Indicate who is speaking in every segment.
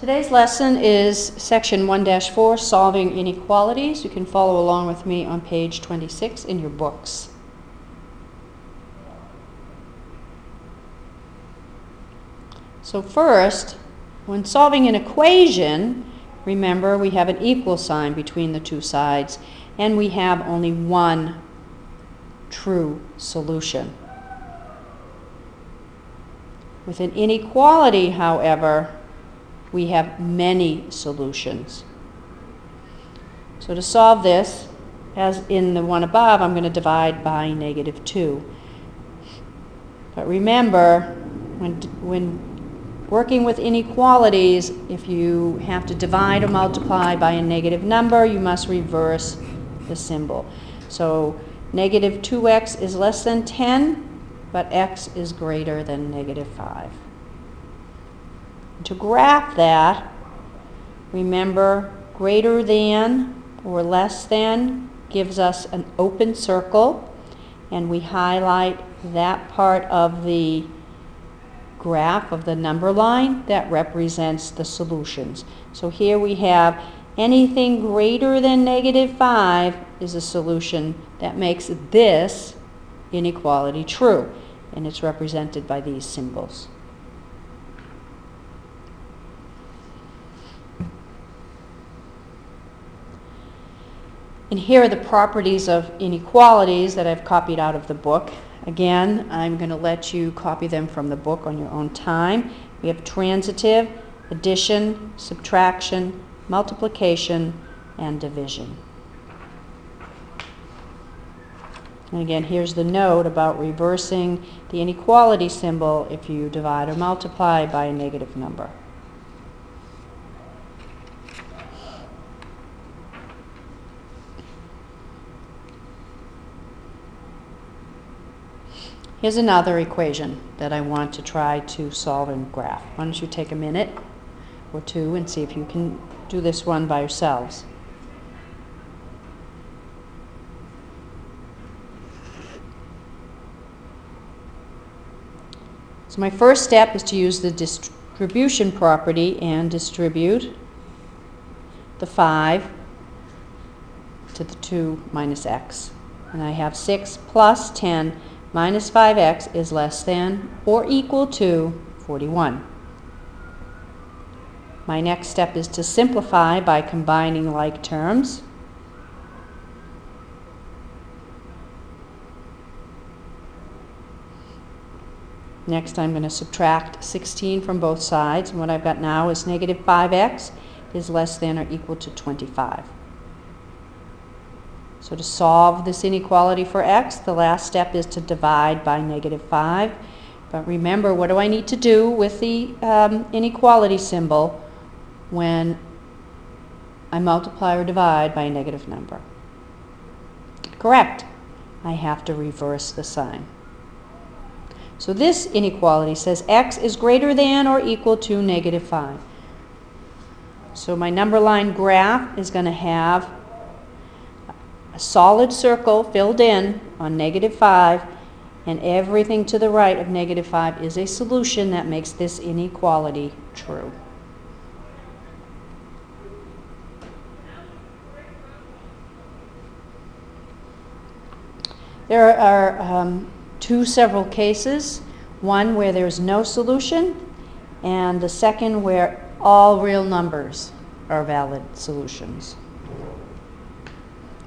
Speaker 1: Today's lesson is section 1-4, solving inequalities. You can follow along with me on page 26 in your books. So first, when solving an equation, remember we have an equal sign between the two sides, and we have only one true solution. With an inequality, however, we have many solutions. So to solve this, as in the one above, I'm going to divide by -2. But remember, when working with inequalities, if you have to divide or multiply by a negative number, you must reverse the symbol. So -2x is less than 10, but x is greater than -5. To graph that, remember greater than or less than gives us an open circle, and we highlight that part of the graph of the number line that represents the solutions. So here we have anything greater than -5 is a solution that makes this inequality true, and it's represented by these symbols. And here are the properties of inequalities that I've copied out of the book. Again, I'm going to let you copy them from the book on your own time. We have transitive, addition, subtraction, multiplication, and division. And again, here's the note about reversing the inequality symbol if you divide or multiply by a negative number. Here's another equation that I want to try to solve and graph. Why don't you take a minute or two and see if you can do this one by yourselves. So my first step is to use the distribution property and distribute the 5 to the 2 minus x. And I have 6 plus 10 minus 5x is less than or equal to 41. My next step is to simplify by combining like terms. Next, I'm going to subtract 16 from both sides, and what I've got now is -5x is less than or equal to 25. So to solve this inequality for x, the last step is to divide by -5. But remember, what do I need to do with the inequality symbol when I multiply or divide by a negative number? Correct. I have to reverse the sign. So this inequality says x is greater than or equal to -5. So my number line graph is going to have a solid circle filled in on -5, and everything to the right of -5 is a solution that makes this inequality true. There are two several cases, one where there's no solution, and the second where all real numbers are valid solutions.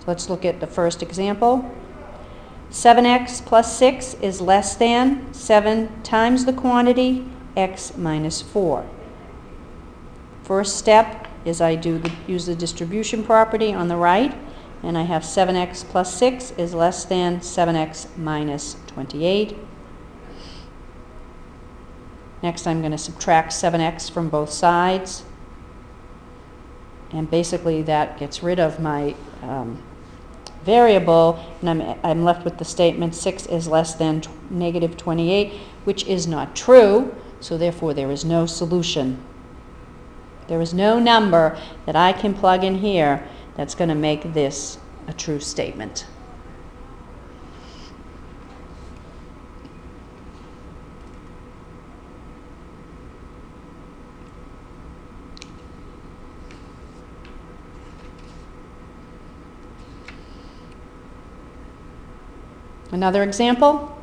Speaker 1: Let's look at the first example. 7x plus 6 is less than 7 times the quantity x minus 4. First step is I use the distribution property on the right, and I have 7x plus 6 is less than 7x minus 28. Next, I'm going to subtract 7x from both sides, and basically that gets rid of my variable, and I'm left with the statement 6 is less than -28, which is not true, so therefore there is no solution. There is no number that I can plug in here that's going to make this a true statement. Another example,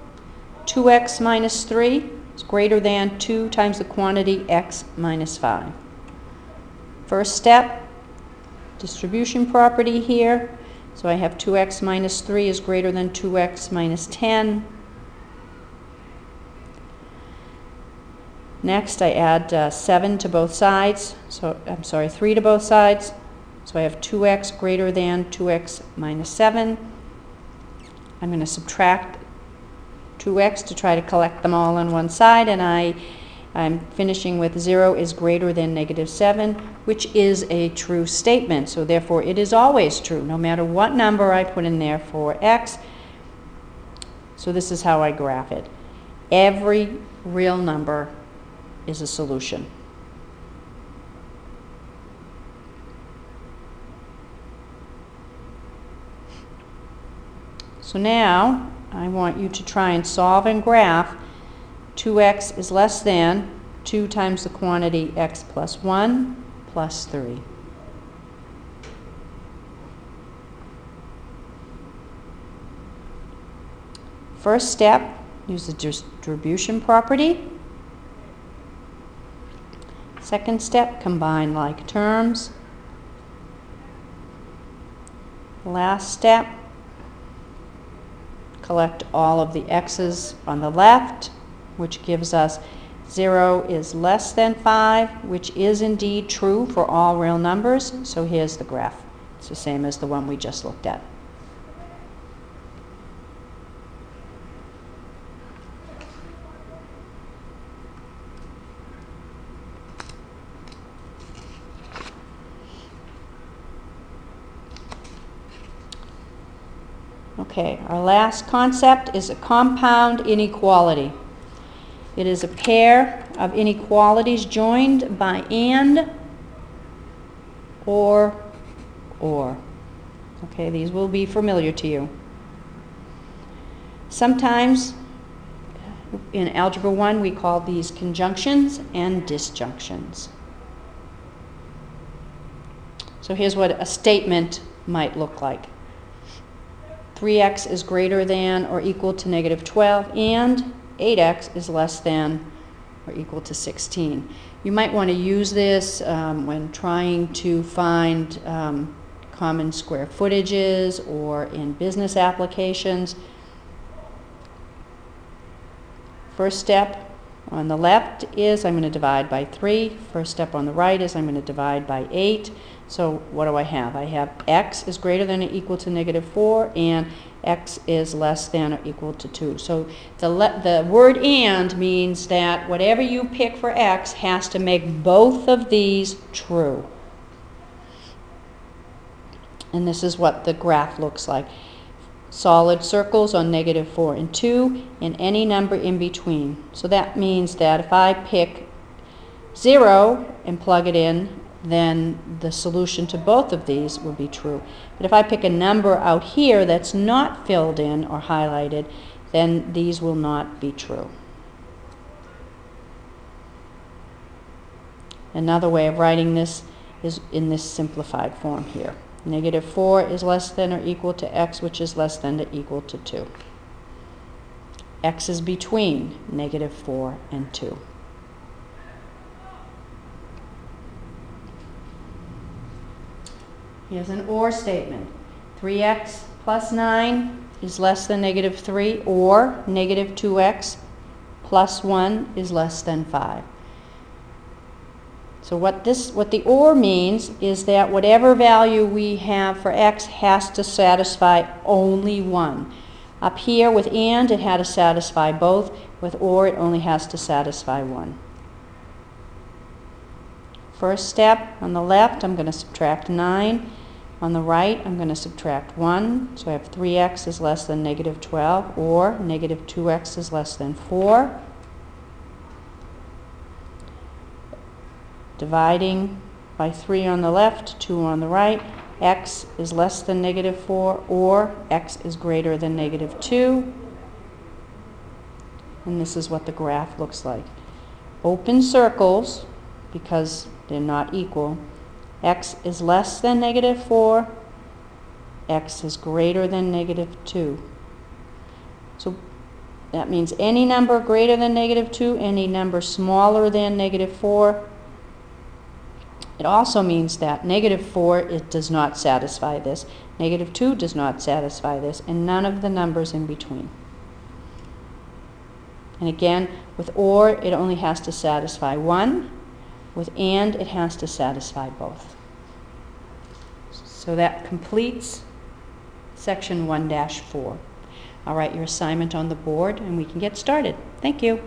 Speaker 1: 2x minus 3 is greater than 2 times the quantity x minus 5. First step, distribution property here. So I have 2x minus 3 is greater than 2x minus 10. Next, I add 7 to both sides. So, I'm sorry, 3 to both sides. So I have 2x greater than 2x minus 7. I'm going to subtract 2x to try to collect them all on one side, and I'm finishing with 0 is greater than negative 7, which is a true statement. So therefore, it is always true, no matter what number I put in there for x. So this is how I graph it. Every real number is a solution. So now I want you to try and solve and graph 2x is less than 2 times the quantity x plus 1 plus 3. First step, use the distribution property. Second step, combine like terms. Last step, collect all of the x's on the left, which gives us 0 is less than 5, which is indeed true for all real numbers. So here's the graph. It's the same as the one we just looked at. Okay, our last concept is a compound inequality. It is a pair of inequalities joined by and or. Okay, these will be familiar to you. Sometimes in Algebra 1 we call these conjunctions and disjunctions. So here's what a statement might look like. 3x is greater than or equal to negative 12, and 8x is less than or equal to 16. You might want to use this when trying to find common square footages or in business applications. First step on the left is I'm going to divide by 3. First step on the right is I'm going to divide by 8. So what do I have? I have x is greater than or equal to negative 4, and x is less than or equal to 2. So the word and means that whatever you pick for x has to make both of these true. And this is what the graph looks like. Solid circles on negative 4 and 2, and any number in between. So that means that if I pick 0 and plug it in, then the solution to both of these will be true. But if I pick a number out here that's not filled in or highlighted, then these will not be true. Another way of writing this is in this simplified form here. Negative 4 is less than or equal to x, which is less than or equal to 2. X is between negative 4 and 2. Here's an or statement. 3x plus 9 is less than negative 3, or negative 2x plus 1 is less than 5. So what the or means is that whatever value we have for x has to satisfy only one. Up here with and, it had to satisfy both. With or, it only has to satisfy one. First step, on the left, I'm going to subtract 9. On the right, I'm going to subtract 1. So I have 3x is less than negative 12, or negative 2x is less than 4. Dividing by 3 on the left, 2 on the right, x is less than negative 4, or x is greater than negative 2. And this is what the graph looks like. Open circles, because they're not equal. X is less than negative 4, x is greater than negative 2. So that means any number greater than -2, any number smaller than -4. It also means that -4, it does not satisfy this. -2 does not satisfy this, and none of the numbers in between. And again, with OR, it only has to satisfy one. With AND, it has to satisfy both. So that completes section 1-4. I'll write your assignment on the board and we can get started. Thank you.